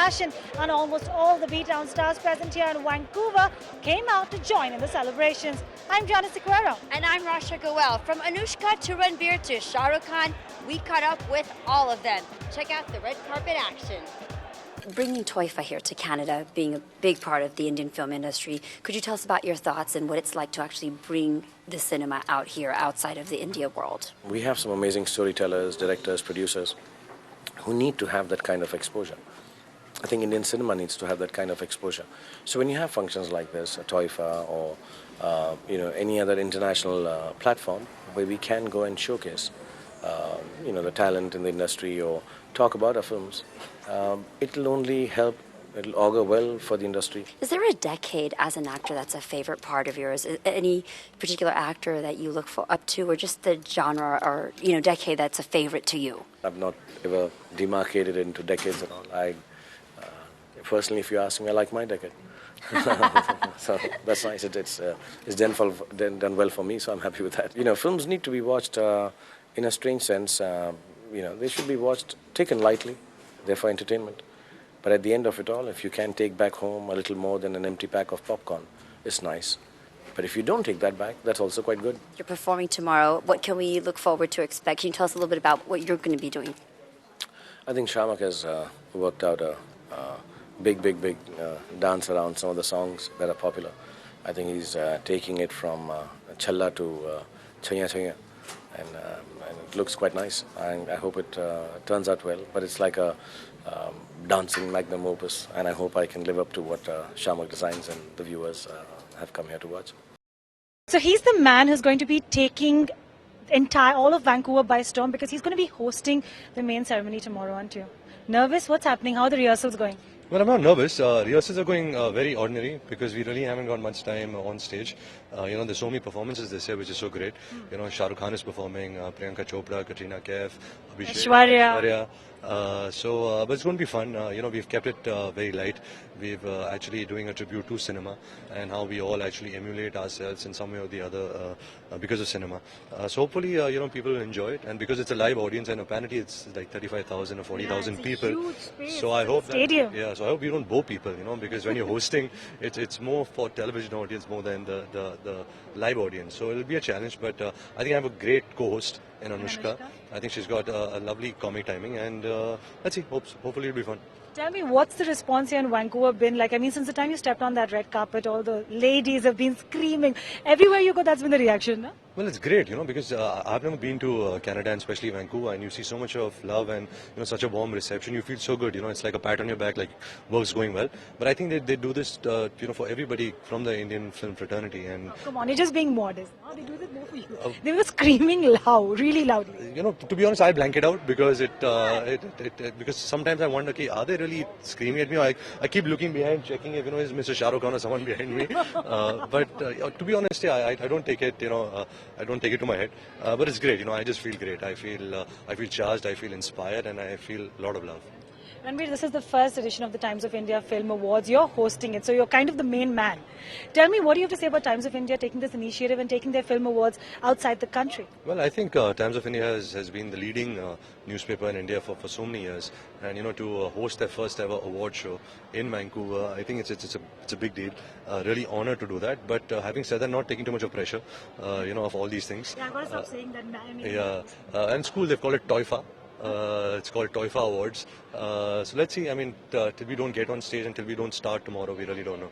fashion, and almost all the B-Town stars present here in Vancouver came out to join in the celebrations. I'm Janice Sequeira. And I'm Rasha Goel. From Anushka to Ranbir to Shah Rukh Khan, we caught up with all of them. Check out the red carpet action. Bringing Toifa here to Canada, being a big part of the Indian film industry, could you tell us about your thoughts and what it's like to actually bring the cinema out here outside of the India world? We have some amazing storytellers, directors, producers who need to have that kind of exposure. I think Indian cinema needs to have that kind of exposure. So when you have functions like this, a Toifa or any other international platform where we can go and showcase the talent in the industry or talk about our films, it'll only help. It'll augur well for the industry. Is there a decade as an actor that's a favorite part of yours? Any particular actor that you look up to, or just the genre or decade that's a favorite to you? I've not ever demarcated it into decades at all. Personally, if you ask me, I like my decade. So that's nice. It's done well for me, so I'm happy with that. Films need to be watched in a strange sense. They should be watched, taken lightly. They're for entertainment. But at the end of it all, if you can take back home a little more than an empty pack of popcorn, it's nice. But if you don't take that back, that's also quite good. You're performing tomorrow. What can we look forward to expect? Can you tell us a little bit about what you're going to be doing? I think Shamak has worked out a big dance around some of the songs that are popular. I think he's taking it from Challa to Chaiya Chaiya, and it looks quite nice. I hope it turns out well, but it's like a dancing magnum opus, and I hope I can live up to what Shamak designs and the viewers have come here to watch. So he's the man who's going to be taking all of Vancouver by storm, because he's going to be hosting the main ceremony tomorrow, aren't you? Nervous? What's happening? How are the rehearsals going? Well, I'm not nervous. Rehearsals are going very ordinary because we really haven't got much time on stage. There's so many performances this year, which is so great. Shah Rukh Khan is performing, Priyanka Chopra, Katrina Kaif, Abhishek, Aishwarya. But it's going to be fun. We've kept it very light. We've actually doing a tribute to cinema and how we all actually emulate ourselves in some way or the other because of cinema. So hopefully, people will enjoy it. And because it's a live audience, and apparently it's like 35,000 or 40,000 people. So I hope stadium. So I hope we don't bore people, because when you're hosting, it's more for television audience more than the live audience. So it'll be a challenge, but I think I have a great co-host in Anushka. I think she's got a lovely comic timing, and let's see, hopefully it'll be fun. Tell me, what's the response here in Vancouver been like? I mean, since the time you stepped on that red carpet, all the ladies have been screaming. Everywhere you go, that's been the reaction, no? Well, it's great, because I've never been to Canada, and especially Vancouver, and you see so much of love and such a warm reception. You feel so good, it's like a pat on your back, like work's going well. But I think they do this, for everybody from the Indian film fraternity. And Come on, you're just being modest. No, they do this more for you. They were screaming loud, really loudly. To be honest, I blank it out because because sometimes I wonder, are they really screaming at me? I keep looking behind, checking if is Mr. Shah Rukh Khan or someone behind me. But to be honest, I don't take it, I don't take it to my head. But it's great, I just feel great. I feel charged, I feel inspired, and I feel a lot of love. Ranbir, this is the first edition of the Times of India Film Awards. You're hosting it, so you're kind of the main man. Tell me, what do you have to say about Times of India taking this initiative and taking their film awards outside the country? Well, I think Times of India has been the leading newspaper in India for so many years. And, to host their first ever award show in Vancouver, I think it's a big deal. Really honored to do that. But having said that, not taking too much of pressure, of all these things. Yeah, I've got to stop saying that. And school, they've called it Toifa. It's called Toifa Awards. So let's see. I mean, till we don't get on stage, until we don't start tomorrow, we really don't know.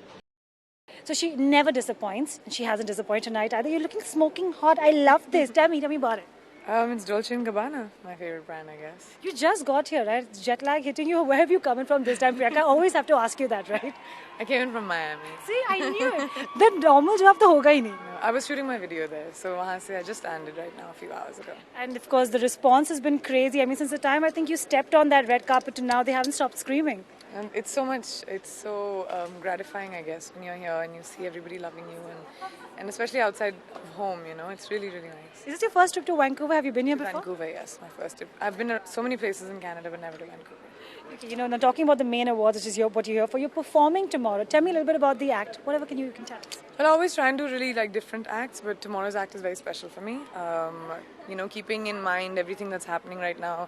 So she never disappoints, and she hasn't disappointed tonight either. You're looking smoking hot. I love this. Tell me about it. It's Dolce & Gabbana, my favorite brand, I guess. You just got here, right? It's jet lag hitting you. Where have you come in from this time, Priyanka? I always have to ask you that, right? I came in from Miami. See, I knew it. The normal job to hoga hi nahi. No, I was shooting my video there, so I just landed right now a few hours ago. And of course, the response has been crazy. I mean, since the time I think you stepped on that red carpet to now, they haven't stopped screaming. And it's so gratifying, I guess, when you're here and you see everybody loving you, and especially outside of home, it's really, really nice. Is this your first trip to Vancouver? Have you been here before? Vancouver, yes, my first trip. I've been to so many places in Canada, but never to Vancouver. Okay, now talking about the main awards, which is what you're here for, you're performing tomorrow. Tell me a little bit about the act. Whatever you can tell us. Well, I always try and do really different acts, but tomorrow's act is very special for me. Keeping in mind everything that's happening right now,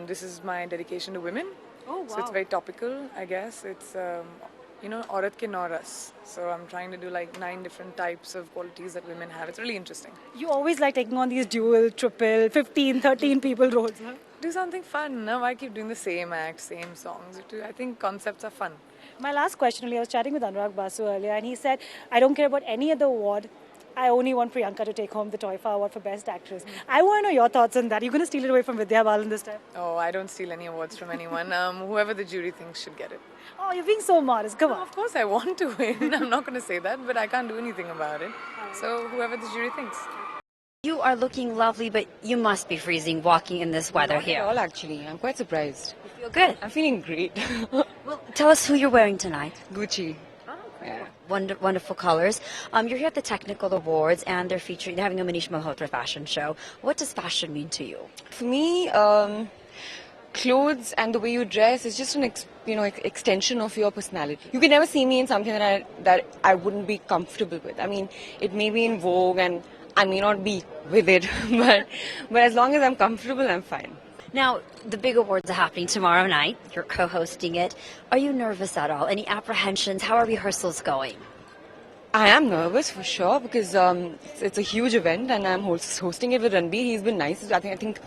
this is my dedication to women. Oh, So it's wow. very topical, I guess. It's, Aurat ke Nauras. So I'm trying to do like 9 different types of qualities that women have. It's really interesting. You always like taking on these dual, triple, 15, 13 people roles, huh? Do something fun. No, why keep doing the same act, same songs? I think concepts are fun. My last question, only I was chatting with Anurag Basu earlier, and he said, I don't care about any other award. I only want Priyanka to take home the Toifa Award for Best Actress. I want to know your thoughts on that. You're going to steal it away from Vidya Balan this time? Oh, I don't steal any awards from anyone. Whoever the jury thinks should get it. Oh, you're being so modest. Come on. Of course, I want to win. I'm not going to say that, but I can't do anything about it. So whoever the jury thinks. You are looking lovely, but you must be freezing walking in this weather Not at here. all, actually. I'm quite surprised. You feel good. I'm feeling great. Well, tell us who you're wearing tonight. Gucci. Yeah. Wonderful colors. You're here at the Technical Awards, and they're having a Manish Malhotra fashion show. What does fashion mean to you? For me, clothes and the way you dress is just an extension of your personality. You can never see me in something that I wouldn't be comfortable with. I mean, it may be in vogue and I may not be with it, but as long as I'm comfortable, I'm fine. Now, the big awards are happening tomorrow night. You're co-hosting it. Are you nervous at all? Any apprehensions? How are rehearsals going? I am nervous for sure because it's a huge event and I'm hosting it with Ranbir. He's been nice. I think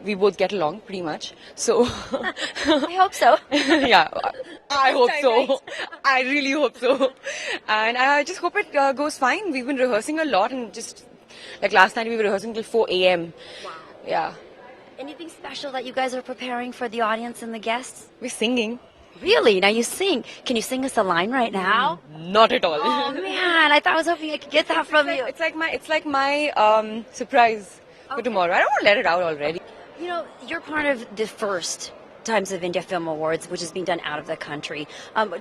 we both get along pretty much. So I hope so. yeah, I hope so. I really hope so. And I just hope it goes fine. We've been rehearsing a lot and just like last night we were rehearsing till 4 a.m. Wow. Yeah. Anything special that you guys are preparing for the audience and the guests? We're singing. Really? Now you sing. Can you sing us a line right now? Not at all. Oh man, I was hoping I could get that from you. It's like my surprise for tomorrow. I don't want to let it out already. You know, you're part of the first Times of India Film Awards, which is being done out of the country.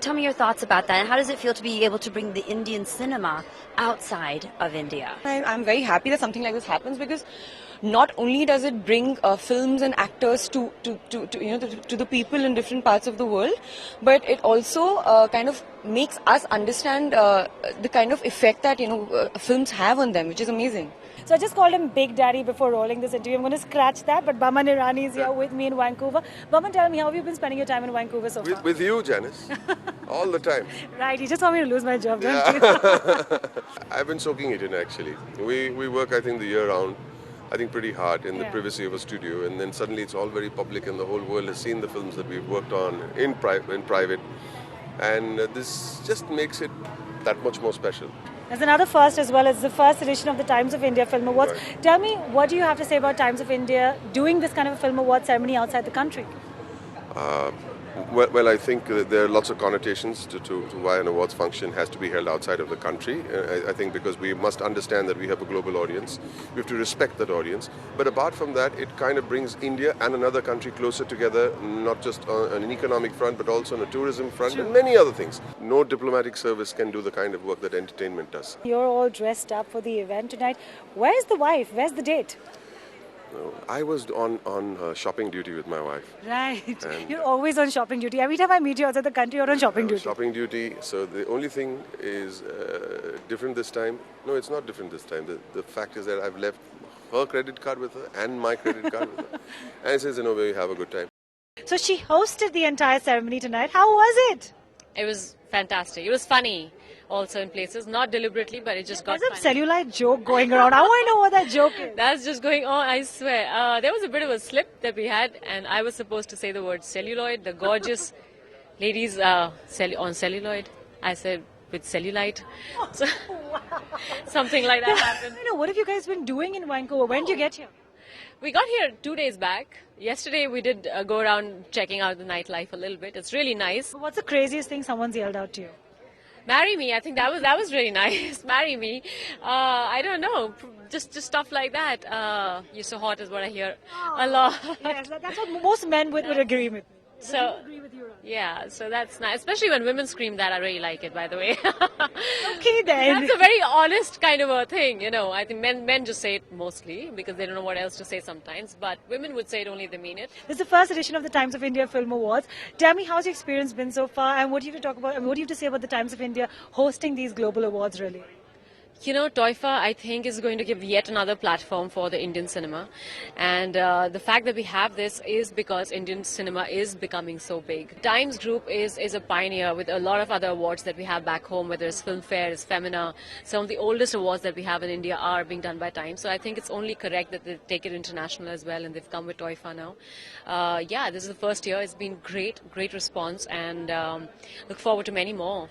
Tell me your thoughts about that, and how does it feel to be able to bring the Indian cinema outside of India? I'm very happy that something like this happens because not only does it bring films and actors to the people in different parts of the world, but it also kind of makes us understand the kind of effect that films have on them, which is amazing. So I just called him Big Daddy before rolling this interview. I'm going to scratch that, but Baman Irani is here with me in Vancouver. Baman, tell me, how have you been spending your time in Vancouver so far? With you, Janice. All the time. Right, you just want me to lose my job, don't you? I've been soaking it in, actually. We work, I think, the year round. I think pretty hard in the Yeah. privacy of a studio, and then suddenly it's all very public and the whole world has seen the films that we've worked on in private. And this just makes it that much more special. There's another first as well. It's the first edition of the Times of India Film Awards. Right. Tell me, what do you have to say about Times of India doing this kind of a film award ceremony outside the country? Well, I think there are lots of connotations to why an awards function has to be held outside of the country. I think because we must understand that we have a global audience. We have to respect that audience. But apart from that, it kind of brings India and another country closer together, not just on an economic front, but also on a tourism front and many other things. No diplomatic service can do the kind of work that entertainment does. You're all dressed up for the event tonight. Where's the wife? Where's the date? I was on shopping duty with my wife. Right. And- You're always on shopping duty. Every time I meet you outside the country, you're on shopping duty. Shopping duty. So the only thing is different this time. No, it's not different this time. The fact is that I've left her credit card with her and my credit card with her. And it says, we have a good time. So she hosted the entire ceremony tonight. How was it? It was fantastic. It was funny also in places, not deliberately, but it just got There's a funny. cellulite joke going around. I want to know what that joke is. That's just going on, I swear. There was a bit of a slip that we had, and I was supposed to say the word celluloid. The gorgeous ladies on celluloid. I said with cellulite. So, something like that happened. I know. What have you guys been doing in Vancouver? When did you get here? We got here 2 days back. Yesterday we did go around checking out the nightlife a little bit. It's really nice. What's the craziest thing someone's yelled out to you? Marry me. I think that was really nice. Marry me. I don't know. Just stuff like that. You're so hot is what I hear a lot. Yes, that's what most men would agree with. So Agree with you, right? yeah, so that's nice. Especially when women scream that. I really like it, by the way. Okay then. That's a very honest kind of a thing, I think men just say it mostly because they don't know what else to say sometimes. But women would say it only if they mean it. This is the first edition of the Times of India Film Awards. Tell me, how's your experience been so far, and what do you have to talk about? And what do you have to say about the Times of India hosting these global awards? Really, You know, Toifa, I think, is going to give yet another platform for the Indian cinema. And the fact that we have this is because Indian cinema is becoming so big. Times Group is a pioneer with a lot of other awards that we have back home, whether it's Filmfare, it's Femina. Some of the oldest awards that we have in India are being done by Times. So I think it's only correct that they take it international as well, and they've come with Toifa now. Yeah, this is the first year. It's been great response, and look forward to many more.